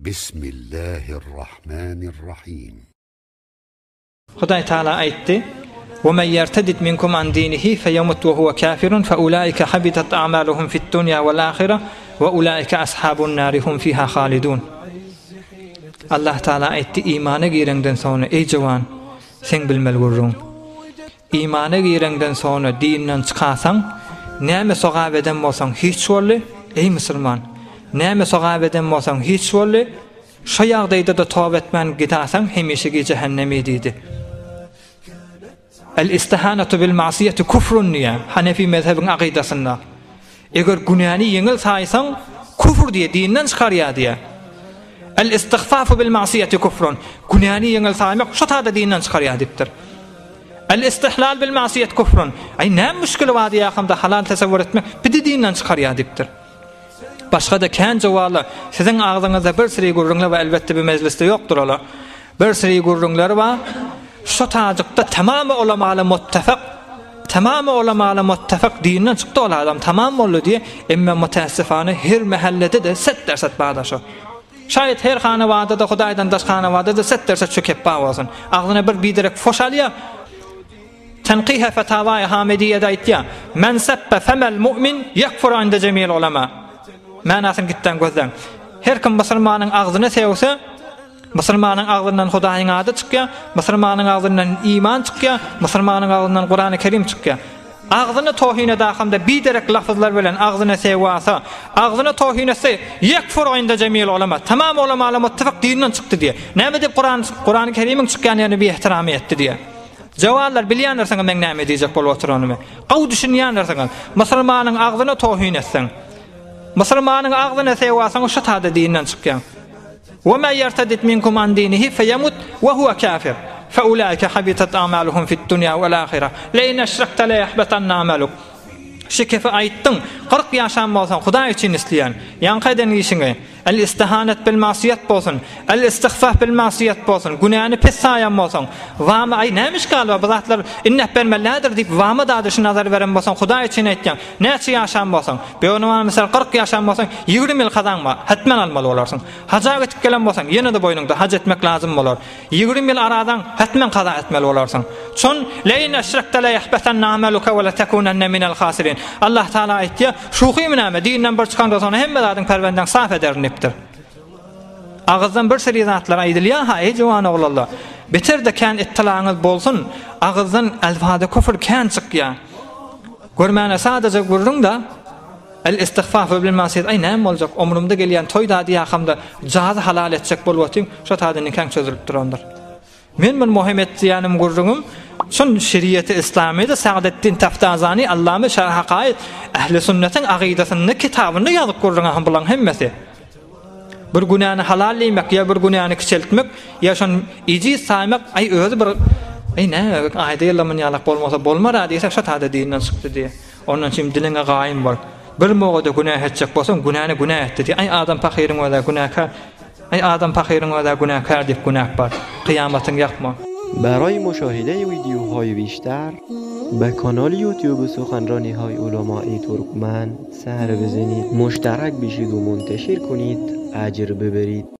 بسم الله الرحمن الرحيم. خدای تعالی aytdi: وَمَنْ يَرْتَدِدْ مِنْكُمْ عَنْ دِينِهِ فَيَمُتْ وَهُوَ كَافِرٌ فَأُولَٰئِكَ حَبِطَتْ أَعْمَالُهُمْ فِي الدُّنْيَا وَالْآخِرَةِ وَأُولَٰئِكَ أَصْحَابُ النَّارِ هُمْ فِيهَا خَالِدُونَ. Allah Teala aytdi: İmana girenden sonra ey jawan, sen bilmeli gurrun. İmana girenden sonra dinden çıkasan, näme sogab eden bolsaň hiç bolly, ey musulman. Näme sogab eden bolsaň hiç bolly, şo ýagdaýda da tawba etmän gidasan hemişe cehenneme diýdi. El-istihanatu bil ma'siyeti kufrun diye Hanefi mezhebin akidasında. Eger günahını yeňil saýsaň kufur diye dinden çykarýar diye. El-istighfafu bil ma'siyeti kufrun. Günahını yeňil saýmak şo taýda dinden çykarýar dipdir. El-istihlal bil ma'siyet kufrun. Ay näme müşkili bar diýähimde halal tasavvur etmek bidi dinden çykarýar dipdir. Başga da kän jawablar siziň agzyňyzda bir siri gurrunlar we elbetde bir mejliste ýokdur ola. Bir siri gurrunlar bar. Şo taýykda tamamy ulamalar muttafaq dinden çykdy ol adam tamam boldy diye emme mutaessifane her mahallede de 100% bardaşo. Şayet her hanawada da Hudaýdan daş hanawada da 100% çökep bawasyň. Agzyna bir biderek foşalýar. Tenqiha fatawa Hamidiyya aýtdy: "Men sabba famel mu'min yakfur inde jemil ulama." Manasyny gitden gözden. Her kim musulmanyň agzyny sevse, musulmanyň agzyndan Hudaýyň ady çykýar, musulmanyň agzyndan iman çykýar, musulmanyň agzyndan Qur'an-ı Kerim çykýar. Agzyny tohine dahamda biderek lafızlar bilen agzyny sevwasa, agzyny tohinesi yakfur inde jemil ulama. Tamam ulamalar muttafaq dinden çykdy diye. Näme dip Qur'an-ı Kerim'iň çykýan ýerine bir ihtiram etdi diye. Jawablar bilýänler men näme diýjek bolup oturanymy. Gaw düşünýänler musulmanyň agzyny tohinetsen. Musulmanyň agzyny sevwasaň şo taýda dinden çykýan. وَمَا يَرْتَدِدْ مِنْكُمْ عَنْ دِينِهِ فَيَمُتْ وَهُوَ كَافِرٌ فَأُولَٰئِكَ حَبِطَتْ أَعْمَالُهُمْ فِي الدُّنْيَا وَالْآخِرَةِ لَئِنْ أَشْرَكْتَ لَيَحْبَطَنَّ عَمَلُكَ. Şekefe aýtdyň, 40 ýaşan bolsaň Hudaý üçin isleýän, ýanqadan işiňe el-istihanet bil masiyet bolsun, el-istighfaf bil masiyet bolsun, günahny pes saýan bolsaň, wamy ay nämiş galba bu zatlar innep bermelädir diýip wamy da düşün nazar beren bolsaň Hudaý üçin aýtdyň. Näçe ýaşan bolsaň, beýony mesela 40 ýaşan bolsaň 20 ýyl kazanma, hatman almaly bolarsyň. Haja gitip gelen bolsaň ýene de boýnuňda hac etmek lazım bolar. 20 ýyl aradan hatman kaza etmeli bolarsyň. Çon leýin aşrakta la yahbatanna amaluka we la takunanna minel khasirin. Allah Teala aýtdy: "Şuhy menäme dinden bir çykandan sonra hemme zadyň perwenden saf edernipdir." Ağızdan bir seri zatlar aýdylýar, ha ey jowan oglanlar. Beter de kän ittalaňyz bolsun, ağızdan elfada kufr kän çykýar. Görmäne sadece gurrun da el-istighfaf bil masiyet ay näme boljak? Ömrümde gelýän toýda diýähamda jazy halal etjek bolwatyň, şo taýdan kän çözülüp durandyr. Men muhim etdiýänim gurrunum şun şeriýeti İslamyda Sa'dettin Taftazani Allame Şerh Haqaid Ehli Sünnetin aqidasyny kitabyny ýazyp gurrunam bulan hemmesi. Bir günahny halalleýmek ýa bir günahny kiçeltmek ýa şon iji saýmak ay özü bir ay näme aýdylmany ýalak bolmasa bolmar diýsek şo taýda dinden çykdy diýe. Ondan şim diliňe gaýym bar. Bir mogada günah etjek bolsaň günahny günah etdi diýe. Ay adam pahyryň wada günahkar. Ay adam pahyryň wada günahkar diýip günah bar. Kıyamatyň ýakma. برای مشاهده ویدیوهای بیشتر به کانال یوتیوب سخنرانی های علمای ترکمن سر بزنید، مشترک بشید و منتشر کنید، اجر ببرید.